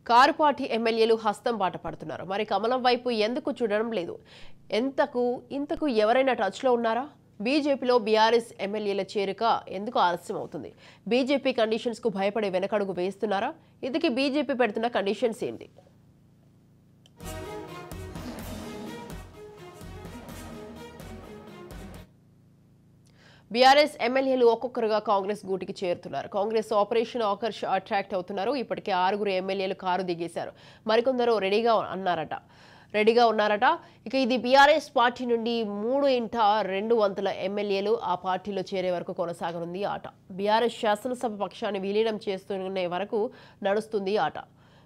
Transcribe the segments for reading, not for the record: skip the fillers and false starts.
కారుపాటి ఎమ్మెల్యేలు హస్తం బాట పడుతున్నారు. మరి కమలం వైపు ఎందుకు చూడడం లేదు? ఇంతకు ఎవరైనా టచ్లో ఉన్నారా? బీజేపీలో బీఆర్ఎస్ ఎమ్మెల్యేల చేరిక ఎందుకు ఆలస్యం అవుతుంది? బీజేపీ కండిషన్స్ కు భయపడే వెనకడుగు వేస్తున్నారా? ఇందుకు బీజేపీ పెడుతున్న కండిషన్స్ ఏంటి? బీఆర్ఎస్ ఎమ్మెల్యేలు ఒక్కొక్కరుగా కాంగ్రెస్ గూటికి చేరుతున్నారు. కాంగ్రెస్ ఆపరేషన్ ఆకర్ష్ అట్రాక్ట్ అవుతున్నారు. ఇప్పటికే 6 ఎమ్మెల్యేలు కారు దిగేశారు. మరికొందరు రెడీగా ఉన్నారట. ఇక ఇది బీఆర్ఎస్ పార్టీ నుండి 3/2 ఎమ్మెల్యేలు ఆ పార్టీలో చేరే వరకు కొనసాగనుంది ఆట. బీఆర్ఎస్ శాసనసభ పక్షాన్ని విలీనం చేస్తున్న వరకు నడుస్తుంది ఆట.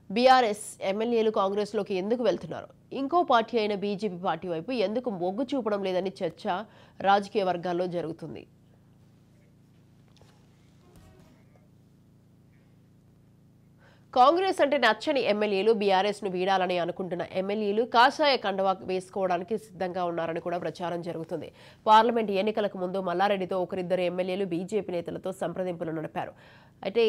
బీఆర్ఎస్ ఎమ్మెల్యేలు కాంగ్రెస్లోకి ఎందుకు వెళ్తున్నారు? ఇంకో పార్టీ అయిన బీజేపీ పార్టీ వైపు ఎందుకు మొగ్గు చూపడం లేదని చర్చ రాజకీయ వర్గాల్లో జరుగుతుంది. కాంగ్రెస్ అంటే నచ్చని ఎమ్మెల్యేలు బీఆర్ఎస్ ను వీడాలని అనుకుంటున్న ఎమ్మెల్యేలు కాషాయ కండవా వేసుకోవడానికి సిద్ధంగా ఉన్నారని కూడా ప్రచారం జరుగుతుంది. పార్లమెంట్ ఎన్నికలకు ముందు మల్లారెడ్డితో ఒకరిద్దరు ఎమ్మెల్యేలు బీజేపీ నేతలతో సంప్రదింపులు నడిపారు. అయితే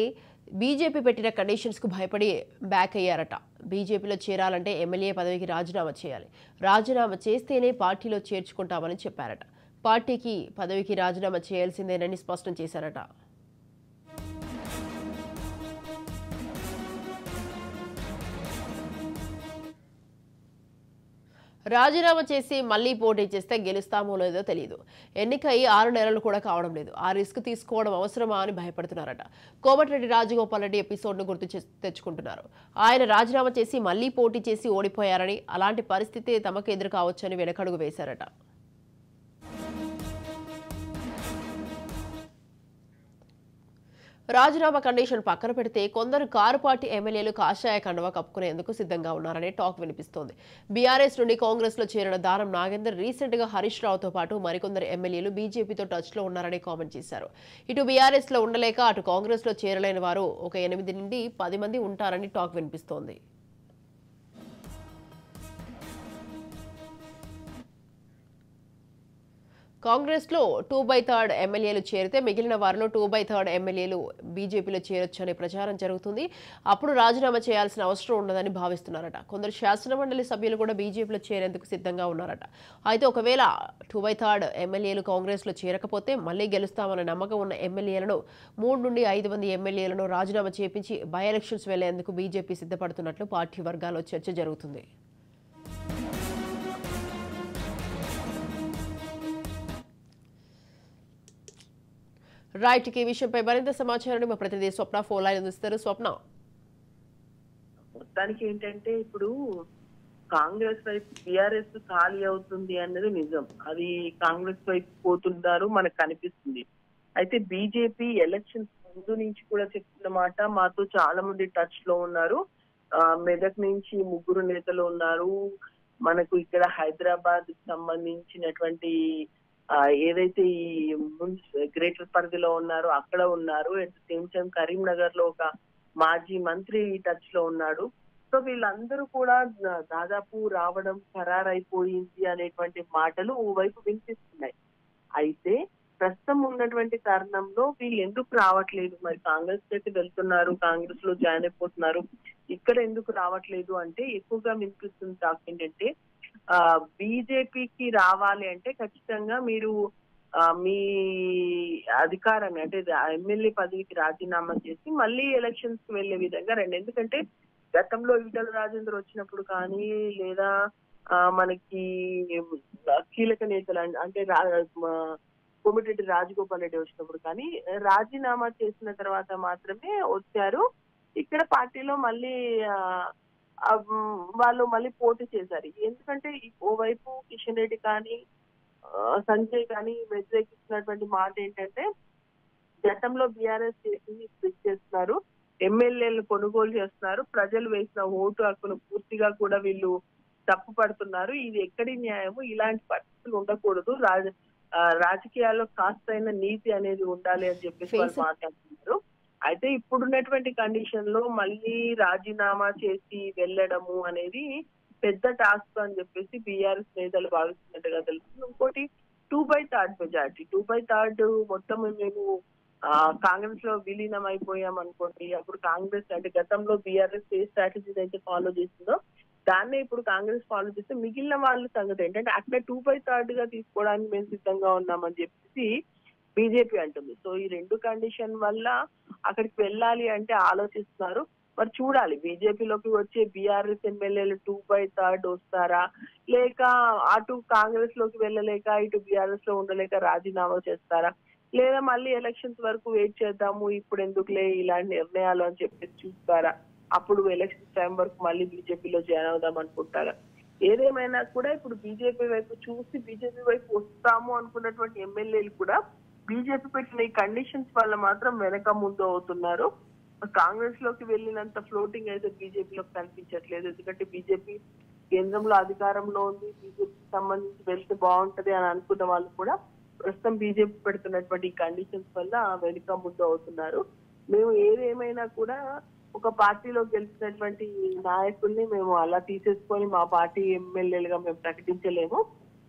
బీజేపీ పెట్టిన కండిషన్స్ కు భయపడి బ్యాక్ అయ్యారట. బీజేపీలో చేరాలంటే ఎమ్మెల్యే పదవికి రాజీనామా చేయాలి. రాజీనామా చేస్తేనే పార్టీలో చేర్చుకుంటామని చెప్పారట. పార్టీకి పదవికి రాజీనామా చేయాల్సిందేనని స్పష్టం చేశారట. రాజీనామా చేసి మళ్లీ పోటీ చేస్తే గెలుస్తామో లేదో తెలియదు. ఎన్నికై 6 నెలలు కూడా కావడం లేదు. ఆ రిస్క్ తీసుకోవడం అవసరమా అని భయపడుతున్నారట. కోమటిరెడ్డి రాజగోపాల్ రెడ్డి ఎపిసోడ్ను గుర్తు తెచ్చుకుంటున్నారు. ఆయన రాజీనామా చేసి మళ్లీ పోటీ చేసి ఓడిపోయారని, అలాంటి పరిస్థితి తమకు ఎదురు కావచ్చని వెనకడుగు వేశారట. రాజీనామా కండిషన్ పక్కన పెడితే కొందరు కారుపాటి ఎమ్మెల్యేలు కాషాయ కండవా కప్పుకునేందుకు సిద్ధంగా ఉన్నారనే టాక్ వినిపిస్తోంది. బీఆర్ఎస్ నుండి కాంగ్రెస్ లో చేరిన దానం నాగేందర్ రీసెంట్ గా హరీష్ రావుతో పాటు మరికొందరు ఎమ్మెల్యేలు బీజేపీతో టచ్ లో ఉన్నారని కామెంట్ చేశారు. ఇటు బీఆర్ఎస్ లో ఉండలేక అటు కాంగ్రెస్ లో చేరలేని వారు ఒక 8 నుండి 10 మంది ఉంటారని టాక్ వినిపిస్తోంది. కాంగ్రెస్ లో 2/3 ఎమ్మెల్యేలు చేరితే మిగిలిన వారిలో 2/3 ఎమ్మెల్యేలు బీజేపీలో చేరొచ్చనే ప్రచారం జరుగుతుంది. అప్పుడు రాజీనామా చేయాల్సిన అవసరం ఉండదని భావిస్తున్నారట. కొందరు శాసనమండలి సభ్యులు కూడా బీజేపీలో చేరేందుకు సిద్ధంగా ఉన్నారట. అయితే ఒకవేళ 2/3 ఎమ్మెల్యేలు కాంగ్రెస్ లో చేరకపోతే మళ్లీ గెలుస్తామన్న నమ్మకం ఉన్న ఎమ్మెల్యేలను 3 నుండి 5 మంది ఎమ్మెల్యేలను రాజీనామా చేపించి బై ఎలక్షన్స్ వెళ్లేందుకు బీజేపీ సిద్ధపడుతున్నట్లు పార్టీ వర్గాల్లో చర్చ జరుగుతుంది. రైట్, ఈ విషయంపై మరింత సమాచారాన్ని మా ప్రతినిధి స్వప్న ఫోన్ లైన్ అందిస్తారు. స్వప్న, మొత్తానికి ఏంటంటే ఇప్పుడు కాంగ్రెస్ వైపు బీఆర్ఎస్ ఖాళీ అవుతుంది అన్నది నిజం. అది కాంగ్రెస్ వైపు పోతున్నారు మనకు కనిపిస్తుంది. అయితే బీజేపీ ఎలక్షన్స్ ముందు నుంచి కూడా చెప్తున్న మాట, మాతో చాలా మంది టచ్ లో ఉన్నారు. మెదక్ నుంచి 3 నేతలు ఉన్నారు. మనకు ఇక్కడ హైదరాబాద్ సంబంధించినటువంటి ఏదైతే ఈ గ్రేటర్ పరిధిలో ఉన్నారో అక్కడ ఉన్నారు. At the same time Karimnagar లో ఒక మాజీ మంత్రి టచ్ లో ఉన్నాడు. సో వీళ్ళందరూ కూడా దాదాపు రావడం ఖరారైపోయింది అనేటువంటి మాటలు ఓవైపు వినిపిస్తున్నాయి. అయితే ప్రస్తుతం ఉన్నటువంటి తరుణంలో వీళ్ళు ఎందుకు రావట్లేదు, మరి కాంగ్రెస్ అయితే వెళ్తున్నారు, కాంగ్రెస్ లో జాయిన్ అయిపోతున్నారు, ఇక్కడ ఎందుకు రావట్లేదు అంటే ఎక్కువగా వినిపిస్తుంది టాక్ ఏంటంటే బీజేపీకి రావాలి అంటే ఖచ్చితంగా మీరు మీ అధికారాన్ని అంటే ఎమ్మెల్యే పదవికి రాజీనామా చేసి మళ్ళీ ఎలక్షన్స్ కి వెళ్లే విధంగా రండి. ఎందుకంటే గతంలో ఈటల రాజేందర్ వచ్చినప్పుడు కానీ లేదా మనకి కీలక నేతలు అంటే కోమటిరెడ్డి రాజగోపాల్ రెడ్డి వచ్చినప్పుడు కానీ రాజీనామా చేసిన తర్వాత మాత్రమే వచ్చారు. ఇక్కడ పార్టీలో మళ్ళీ వాళ్ళు మళ్ళీ పోటీ చేశారు. ఎందుకంటే ఓవైపు కిషన్ రెడ్డి కానీ సంజయ్ కానీ వ్యతిరేకిస్తున్నటువంటి మాట ఏంటంటే గతంలో బీఆర్ఎస్ చేసింది చేస్తున్నారు, ఎమ్మెల్యేలను కొనుగోలు చేస్తున్నారు, ప్రజలు వేసిన ఓటు హక్కును పూర్తిగా కూడా వీళ్ళు తప్పు పడుతున్నారు, ఇది ఎక్కడి న్యాయము, ఇలాంటి పరిస్థితులు ఉండకూడదు, రాజకీయాల్లో కాస్తైన నీతి అనేది ఉండాలి అని చెప్పేసి వాళ్ళు మాట్లాడుతున్నారు. అయితే ఇప్పుడున్నటువంటి కండిషన్ లో మళ్ళీ రాజీనామా చేసి వెళ్ళడము అనేది పెద్ద టాస్క్ అని చెప్పేసి బీఆర్ఎస్ నేతలు భావిస్తున్నట్టుగా తెలుస్తుంది. ఇంకోటి 2/3 మెజార్టీ, 2/3 మొత్తం మేము కాంగ్రెస్ లో విలీనం అయిపోయాం అనుకోండి, అప్పుడు కాంగ్రెస్ అంటే గతంలో బీఆర్ఎస్ ఏ స్ట్రాటజీస్ అయితే ఫాలో చేసిందో దాన్నే ఇప్పుడు కాంగ్రెస్ ఫాలో చేస్తే మిగిలిన వాళ్ళ సంగతి ఏంటంటే అట్లా 2/3 గా తీసుకోవడానికి మేము సిద్ధంగా ఉన్నామని చెప్పేసి బీజేపీ అంటుంది. సో ఈ రెండు కండిషన్ వల్ల అక్కడికి వెళ్ళాలి అంటే ఆలోచిస్తున్నారు. మరి చూడాలి బీజేపీలోకి వచ్చే బీఆర్ఎస్ ఎమ్మెల్యేలు 2/3 వస్తారా, లేక అటు కాంగ్రెస్ లోకి వెళ్ళలేక ఇటు బీఆర్ఎస్ లో ఉండలేక రాజీనామా చేస్తారా, లేదా మళ్ళీ ఎలక్షన్స్ వరకు వెయిట్ చేద్దాము ఇప్పుడు ఎందుకులే ఇలాంటి నిర్ణయాలు అని చెప్పేసి చూస్తారా, అప్పుడు ఎలక్షన్ టైం వరకు మళ్ళీ బీజేపీలో జాయిన్ అవుదాం అనుకుంటారా. ఏదేమైనా కూడా ఇప్పుడు బీజేపీ వైపు చూసి బీజేపీ వైపు వస్తాము అనుకున్నటువంటి ఎమ్మెల్యేలు కూడా బీజేపీ పెట్టిన ఈ కండిషన్స్ వల్ల మాత్రం వెనక ముందు అవుతున్నారు. కాంగ్రెస్ లోకి వెళ్ళినంత ఫ్లోటింగ్ అయితే బీజేపీలోకి కనిపించట్లేదు. ఎందుకంటే బీజేపీ కేంద్రంలో అధికారంలో ఉంది, బీజేపీకి సంబంధించి వెళ్తే బాగుంటది అని అనుకున్న వాళ్ళు కూడా ప్రస్తుతం బీజేపీ పెడుతున్నటువంటి కండిషన్స్ వల్ల వెనుక ముందు అవుతున్నారు. మేము ఏదేమైనా కూడా ఒక పార్టీలో గెలిచినటువంటి నాయకుల్ని మేము అలా తీసేసుకొని మా పార్టీ ఎమ్మెల్యేలుగా మేము ప్రకటించలేము.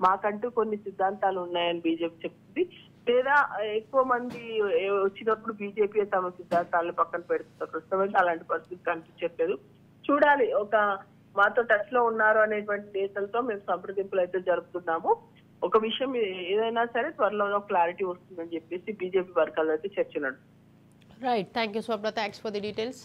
మాకంటూ కొన్ని సిద్ధాంతాలు ఉన్నాయని బీజేపీ చెప్తుంది. లేదా ఎక్కువ మంది వచ్చినప్పుడు బీజేపీ తమ సిద్ధాంతాలను పక్కన పెడుతున్నారు. ప్రస్తుతం అలాంటి పరిస్థితి కనిపించట్లేదు. చూడాలి, ఒక మాతో టచ్ లో ఉన్నారు అనేటువంటి నేతలతో మేము సంప్రదింపులు అయితే జరుపుతున్నాము. ఒక విషయం ఏదైనా సరే త్వరలో క్లారిటీ వస్తుందని చెప్పేసి బీజేపీ వర్గాలు అయితే చర్చ నడుస్తుంది. Right, thank you Swapna, thanks for the details.